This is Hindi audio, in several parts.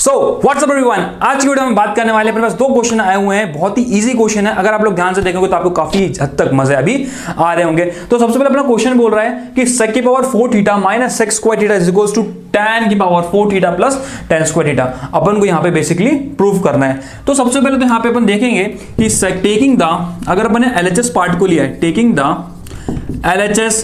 सो व्हाट्सअप एवरीवन, आज की वीडियो में बात करने वाले हैं। अपने पास दो क्वेश्चन आए हुए हैं, बहुत ही इजी क्वेश्चन है। अगर आप लोग ध्यान से देखेंगे तो आपको काफी हद तक मजे अभी आ रहे होंगे। तो सबसे पहले अपना क्वेश्चन बोल रहा है कि sec की power 4 theta minus sec square theta is equals to tan की power 4 theta plus tan square theta. अपन को यहाँ पे बेसिकली प्रूव करना है। तो सबसे पहले तो यहाँ पे अपन देखेंगे कि टेकिंग द, अगर अपन ने LHS पार्ट को लिया है, टेकिंग द LHS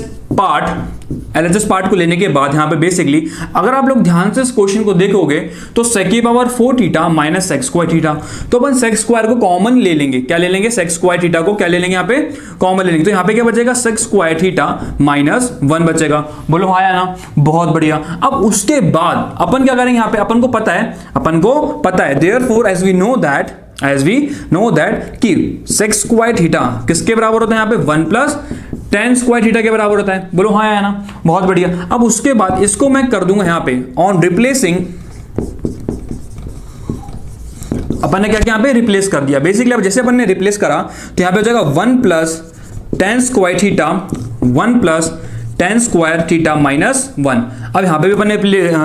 पार्ट को लेने के बाद यहाँ पे बेसिकली अगर आप लोग ध्यान से इस क्वेश्चन को देखोगे तो sec की power 4 theta minus sec square theta, तो अपन sec स्क्वायर को कॉमन ले लेंगे। क्या ले लेंगे? sec स्क्वायर थीटा को क्या ले लेंगे? यहाँ पे कॉमन ले लेंगे। तो यहाँ पे क्या बचेगा? sec स्क्वायर थीटा माइनस 1 बचेगा। बोलो हाँ या ना? बहुत बढ़िया। अब उसके बाद अपन क्या करेंगे? यहाँ पे अपन को पता है therefore as we know that कि sec स्क्वायर थीटा किसके बराबर होता है? यहाँ पे 1 प्लस tan स्क्वायर थीटा के बराबर होता है। बोलो हाँ या ना? बहुत बढ़िया। अब उसके बाद इसको मैं कर दूंगा यहाँ पे ऑन रिप्लेसिंग, अपन ने क्या यहाँ पे रिप्लेस कर दिया। बेसिकली अब जैसे अपन ने रिप्लेस करा तो यहाँ पे हो जाएगा 1 plus tan square theta 1 plus tan square theta minus 1। अब यहाँ पे भी अपन ने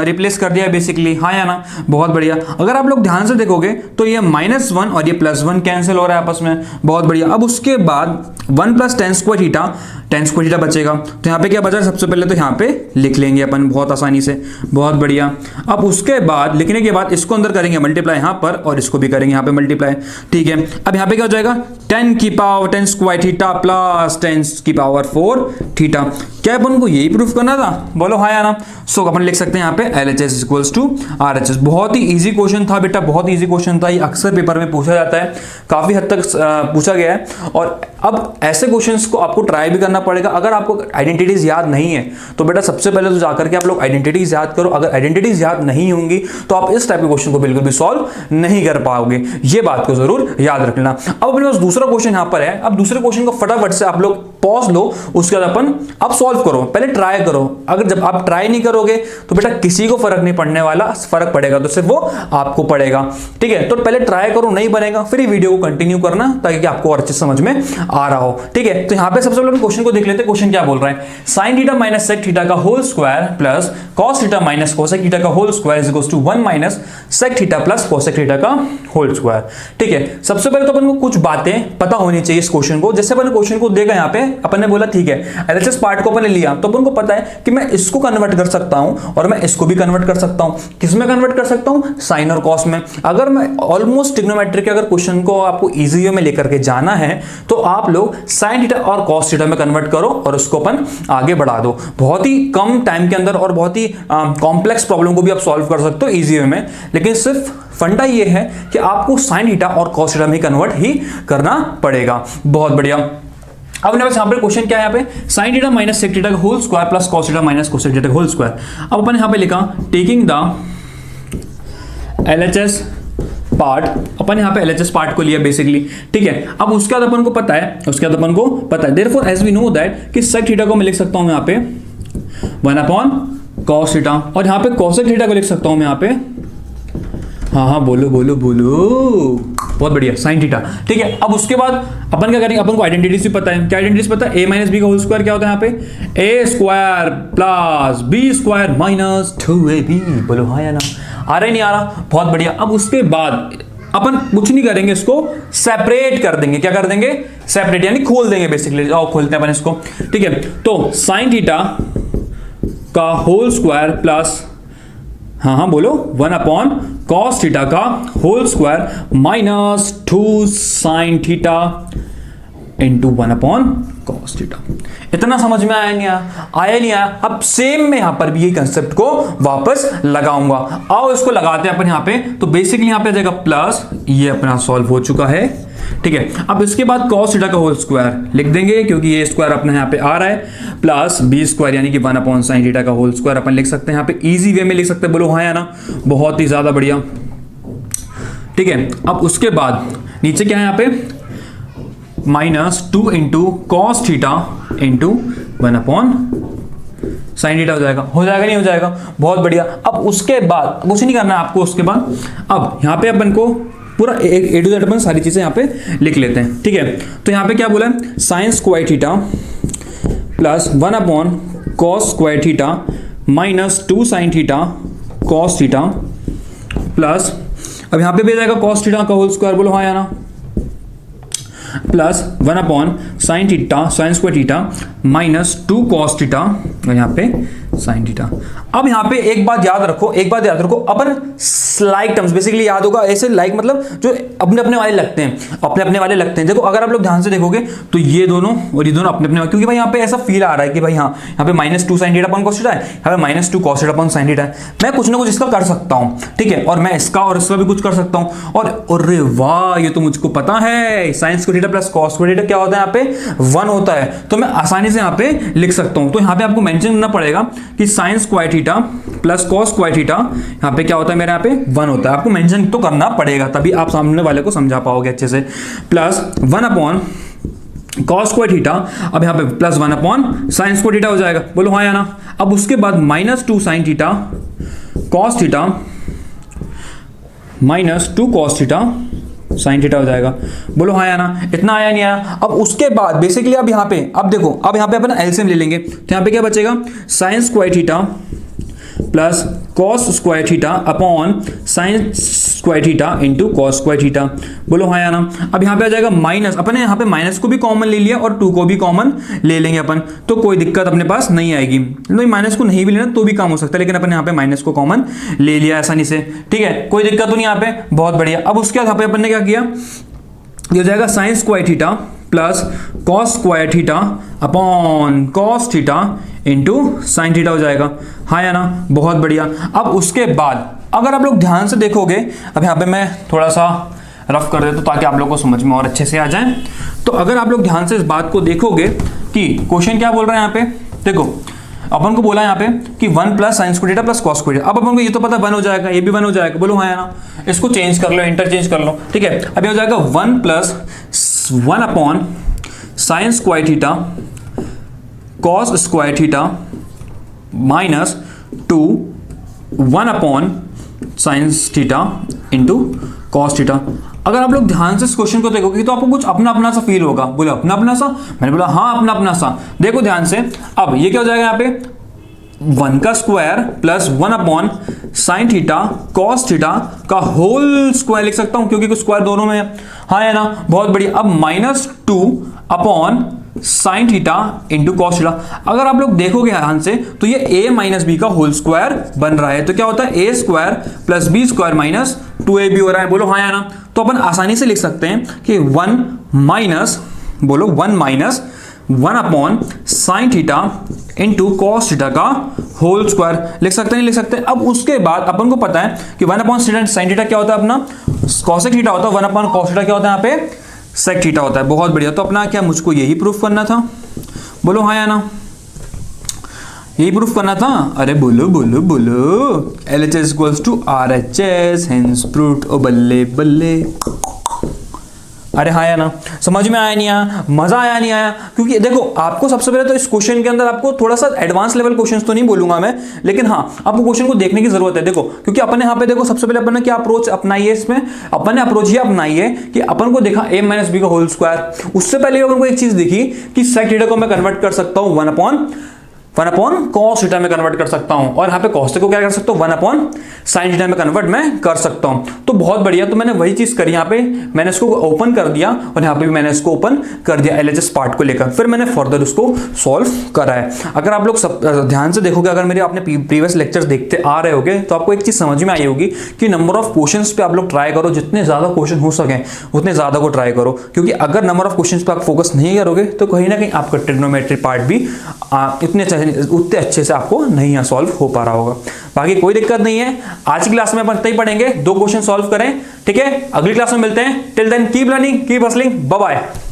रिप्लेस कर दिया बेसिकली, हाँ या ना? बहुत बढ़िया। अगर आप लोग ध्यान से देखोगे तो ये -1 और ये +1 कैंसिल हो रहा है आपस में। बहुत बढ़िया। अब उसके बाद 1 प्लस tan स्क्वायर थीटा बचेगा। तो यहाँ पे क्या बचा? सबसे पहले तो यहाँ पे लिख लेंगे अपन बहुत आसानी से। बहुत बढ़िया। अब उसके बाद लिखने के बाद इसको अंदर करेंगे मल्टीप्लाई यहाँ पर और इसको भी करेंगे यहाँ पे मल्टीप्लाई। ठीक है। अब यहाँ पे क्या हो जाएगा? tan square theta plus tan की पावर 4 थीटा। क्या अपन को यही प्रूफ करना था? बोलो हाँ या ना? सो अपन लिख सकते हैं यहाँ पे LHS इक्वल्स टू RHS। बहुत ही इजी क्वेश्चन था बेटा, बहुत इजी क्वेश्चन था। ये अक्सर पेपर में पूछा जाता है, काफी हद तक पूछा गया है। और अब ऐसे क्वेश्चंस को आपको ट्राई भी करना पड़ेगा। अगर आपको आइडेंटिटीज याद नहीं है तो बेटा सबसे पहले तो जाकर के आप लोग आइडेंटिटीज याद करो। अगर आइडेंटिटीज याद नहीं होंगी तो आप इस टाइप के क्वेश्चन को बिल्कुल भी सॉल्व नहीं कर पाओगे। ये बात को जरूर याद रखना। अब अपने पास दूसरा क्वेश्चन यहाँ पर है। अब दूसरे क्वेश्चन को फटाफट से आप लोग पॉज लो, उसके बाद अपन अब सॉल्व करो। पहले ट्राई करो। अगर जब आप ट्राई नहीं करोगे तो बेटा किसी को फर्क नहीं पड़ने वाला, फर्क पड़ेगा तो सिर्फ वो आपको पड़ेगा। ठीक है। तो पहले ट्राई करो, नहीं बनेगा फिर वीडियो को कंटिन्यू करना ताकि आपको और अच्छे समझ में आ रहा हो। ठीक है। तो यहाँ पे सबसे पहले क्वेश्चन को देख लेते हैं। क्वेश्चन क्या बोल रहा है? sin theta minus sec theta का whole square plus cos theta minus cosec theta का whole square is equals to 1 minus sec theta plus cosec theta का होल स्क्वायर। ठीक है। सबसे पहले तो अपन को कुछ बातें पता होनी चाहिए इस क्वेश्चन को। जैसे अपन क्वेश्चन को देखा यहाँ पे, अपन ने बोला ठीक है LHS पार्ट को अपन ने लिया तो अपन को पता है कि मैं इसको कन्वर्ट कर सकता हूं और मैं इसको भी कन्वर्ट कर सकता हूं। किसमें कन्वर्ट कर सकता हूं? साइन और कॉस में। अगर मैं ऑलमोस्ट ट्रिग्नोमेट्री के अगर क्वेश्चन को आपको इजी वे में लेकर के जाना है तो आप लोग साइन थीटा और कॉस थीटा में कन्वर्ट करो और उसको अपन आगे बढ़ा दो। बहुत ही कम टाइम के अंदर और बहुत ही कॉम्प्लेक्स प्रॉब्लम को भी आप सॉल्व कर सकते हो इजी वे में। लेकिन सिर्फ फंडा ये है कि आपको साइन थीटा और कॉस थीटा में कन्वर्ट ही करना पड़ेगा। बहुत बढ़िया। अब मेरे पास यहाँ पे क्वेश्चन क्या है? यहाँ पे sin theta minus sec theta का whole square plus cos theta minus cosec theta का होल स्क्वायर। अब अपन यहाँ पे लिखा टेकिंग द LHS पार्ट, अपन यहाँ पे LHS पार्ट को लिया बेसिकली। ठीक है। अब उसके बाद अपन को पता है therefore as we know that कि sec थीटा को मैं लिख सकता हूँ यहाँ पे 1 अपॉन cos थीटा और यहाँ पे cosec थीटा को लिख सकता हूँ मैं यहाँ पे, हाँ बोलो बहुत बढ़िया, साइन थीटा। ठीक है। अब उसके बाद अपन क्या करेंगे? अपन को आइडेंटिटीज भी पता है। क्या आइडेंटिटीज पता है? a माइनस बी का होल स्क्वायर क्या होता है? यहाँ पे a square plus b square minus 2ab। बोलो हाँ या ना? आ रहा ही नहीं आ रहा? बहुत बढ़िया। अब उसके बाद अपन कुछ नहीं करेंगे, इसको सेपरेट कर देंगे। क्या कर देंगे? सेपरेट यानी खोल देंगे बेसिकली। आओ खोलते हैं अपन इसको। ठीक है। तो साइन थीटा का होल स्क्वायर प्लस, हाँ बोलो, 1 अपॉन cos थीटा का whole square minus 2 sin theta into 1 upon cos theta. इतना समझ में आया नहीं आया? अब सेम में यहां पर भी ये कंसेप्ट को वापस लगाऊंगा। आओ इसको लगाते हैं अपन यहाँ पे। तो बेसिकली यहाँ पे आ जाएगा प्लस, ये अपना सॉल्व हो चुका है। ठीक है। अब इसके बाद cos थीटा का होल स्क्वायर लिख देंगे क्योंकि ये स्क्वायर अपने यहाँ पे आ रहा है, प्लस बी स्क्वायर यानी कि 1 अपॉन साइन थीटा का होल स्क्वायर अपन लिख सकते हैं यहाँ पे। इजी वे में लिख सकते हैं। बोलो हाँ या ना? बहुत ही ज्यादा बढ़िया। ठीक है। अब उसके बाद नीचे क्या है यहाँ पे? -2 into cos theta into 1 upon sine theta हो जाएगा नहीं हो जाएगा? बहुत बढ़िया। अब उसके बाद कुछ नहीं करना है आपको। उसके बाद अब यहाँ पे अपन को पूरा ए टू जेड अपन सारी चीजें यहाँ पे लिख लेते हैं। ठीक है। तो यहाँ पे क्या बोला है? Sine square theta plus 1 upon cos square theta minus 2 sine theta cos theta plus अब यहाँ पे भी आ जाएगा cos थीटा का होल स्क्वायर, बोलो हाँ या ना, plus 1 upon sine theta sine square theta minus 2 cos theta और यहाँ पे साइन थीटा। अब यहाँ पे एक बात याद रखो, अपन लाइक टर्म्स बेसिकली याद होगा, ऐसे लाइक मतलब जो अपने अपने वाले लगते हैं, देखो अगर आप लोग ध्यान से देखोगे तो ये दोनों और ये दोनों अपने अपने, क्योंकि भाई यहाँ पे ऐसा फील आ रहा है कि भाई हाँ यहाँ पे -2 sin theta upon cos theta है, यहाँ पे -2 cos theta upon sin theta है, मैं कुछ ना कुछ इसका कर सकता हूँ, ठीक है, और मैं इसका और इसका भी कुछ कर सकता हूँ, और अरे वाह ये तो मुझको पता है, sin square theta plus cos square theta क्या होता है, यहाँ पे 1 होता है, तो मैं आसानी से यहाँ पे लिख सकता हूँ। तो यहाँ पे आपको मेंशन करना पड़ेगा कि sin square theta plus cos square theta यहाँ पे क्या होता है, मेरे यहाँ पे 1 होता है, आपको मेंशन तो करना पड़ेगा, तभी आप सामने वाले को समझा पाओगे अच्छे से। Plus 1 upon cos square theta, अब यहाँ पे plus 1 upon sin square theta हो जाएगा, बोलो हाँ या ना। अब उसके बाद -2 sin theta cos theta -2 cos theta sin theta हो जाएगा, बोलो हाँ या ना। इतना आया नहीं आया। अब उसके बाद बेसिकली अब यहाँ पे अब देखो, अब यहाँ पे अपन एलसीएम ले लेंगे, तो यहाँ पे क्या बचेगा, sin square theta plus cos square theta upon sin square theta into cos square theta, बोलो हाँ या ना। अब यहाँ पे आ जाएगा माइनस, अपन ने यहाँ पे माइनस को भी कॉमन ले लिया और 2 को भी कॉमन ले लेंगे अपन, तो कोई दिक्कत अपने पास नहीं आएगी। नहीं माइनस को नहीं भी लेना तो भी काम हो सकता है, लेकिन अपन यहाँ पे माइनस को कॉमन ले लिया आसानी से, ठीक है, कोई दिक्कत तो नहीं यहाँ पे, बहुत बढ़िया। अब उसके बाद यहाँ पे अपन ने क्या किया, ये हो जाएगा sin square theta plus cos square theta upon cos theta into sine theta हो जाएगा, हाँ या ना, बहुत बढ़िया। अब उसके बाद अगर आप लोग ध्यान से देखोगे, अब यहाँ पे मैं थोड़ा सा रफ कर देता हूँ ताकि आप लोग को समझ में और अच्छे से आ जाए। तो अगर आप लोग ध्यान से इस बात को देखोगे कि क्वेश्चन क्या बोल रहा है यहाँ पे, देखो अपन को बोला यहाँ पे कि 1 plus sine square theta plus cos square theta, अब अपन को ये तो पता 1 हो जाएगा, ये भी 1 हो जाएगा, बोलो हाँ या ना। इसको चेंज कर लो, इंटरचेंज कर लो, ठीक है। अब ये हो जाएगा 1 plus 1 upon sine square theta cos square theta minus 2 1 upon sine theta into cos theta. अगर आप लोग ध्यान से इस क्वेश्चन को देखोगे तो आपको कुछ अपना अपना सा फील होगा, बोले अपना अपना सा, मैंने बोला हाँ अपना अपना सा। देखो ध्यान से, अब ये क्या हो जाएगा, यहाँ पे 1 का square plus 1 upon sine theta cos theta का होल स्क्वायर लिख सकता हूं, क्योंकि स्क्वायर दोनों में है, हाँ है ना, बहुत बढ़िया। अब -2 upon sine theta into cos theta. अगर आप लोग देखोगे ध्यान से तो ये a माइनस बी का होल स्क्वायर बन रहा है, तो क्या होता है a square plus b square minus 2ab हो रहा है, बोलो हाँ या ना। तो अपन आसानी से लिख सकते हैं कि 1 minus 1 upon sine theta into cos theta का होल स्क्वायर लिख सकते हैं, नहीं लिख सकते। अब उसके बाद अपन को पता है कि 1 अपॉन साइन थीटा क्या होता है अपना, cosec थीटा होता है, 1 अपॉन cos थीटा क्या होता है यहाँ पे, sec थीटा होता है, बहुत बढ़िया। तो अपना क्या, मुझको यही प्रूफ करना था, बोलो हाँ या ना, यही प्रूफ करना था, अरे बोलो बोलो बोलो, LHS equals to RHS hence proof, ओ बल्ले बल्ले, अरे हाँ या ना, समझ में आया नहीं आया, मजा आया नहीं आया। क्योंकि देखो आपको सबसे पहले तो इस क्वेश्चन के अंदर आपको थोड़ा सा एडवांस लेवल क्वेश्चंस तो नहीं बोलूंगा मैं, लेकिन हाँ आपको क्वेश्चन को देखने की जरूरत है। देखो क्योंकि अपन ने यहाँ पे देखो सबसे पहले अपन ने क्या अप्रोच अपनाई है, इसमें अपन ने अप्रोच ये अपनाई है कि अपन को देखा a माइनस बी का होल स्क्वायर। उससे पहले अपन को एक चीज देखी कि सेक थीटा को मैं कन्वर्ट कर सकता हूँ 1 अपॉन cos थीटा में कन्वर्ट कर सकता हूं, और यहाँ पे cos को क्या कर सकता हूं, 1 अपॉन साइन थीटा में कन्वर्ट मैं कर सकता हूं। तो बहुत बढ़िया, तो मैंने वही चीज करी, यहाँ पे मैंने इसको ओपन कर दिया और यहाँ पे भी मैंने इसको ओपन कर दिया LHS पार्ट को लेकर, फिर मैंने फर्दर उसको सॉल्व करा है। अगर आप लोग सब ध्यान से देखोगे, अगर मेरे आपने प्रीवियस लेक्चर्स देखते आ रहे होगे तो आपको एक चीज समझ में आई होगी कि नंबर ऑफ क्वेश्चन पे आप लोग ट्राई करो, जितने ज्यादा क्वेश्चन हो सके उतने ज्यादा को ट्राई करो, क्योंकि अगर नंबर ऑफ क्वेश्चन पे आप फोकस नहीं करोगे तो कहीं ना कहीं आपका ट्रिग्नोमेट्री पार्ट भी उतने अच्छे से आपको नहीं सॉल्व हो पा रहा होगा। बाकी कोई दिक्कत नहीं है, आज की क्लास में अपन इतना ही पढ़ेंगे, 2 क्वेश्चन सॉल्व करें, ठीक है। अगली क्लास में मिलते हैं, till then keep learning keep hustling, bye bye.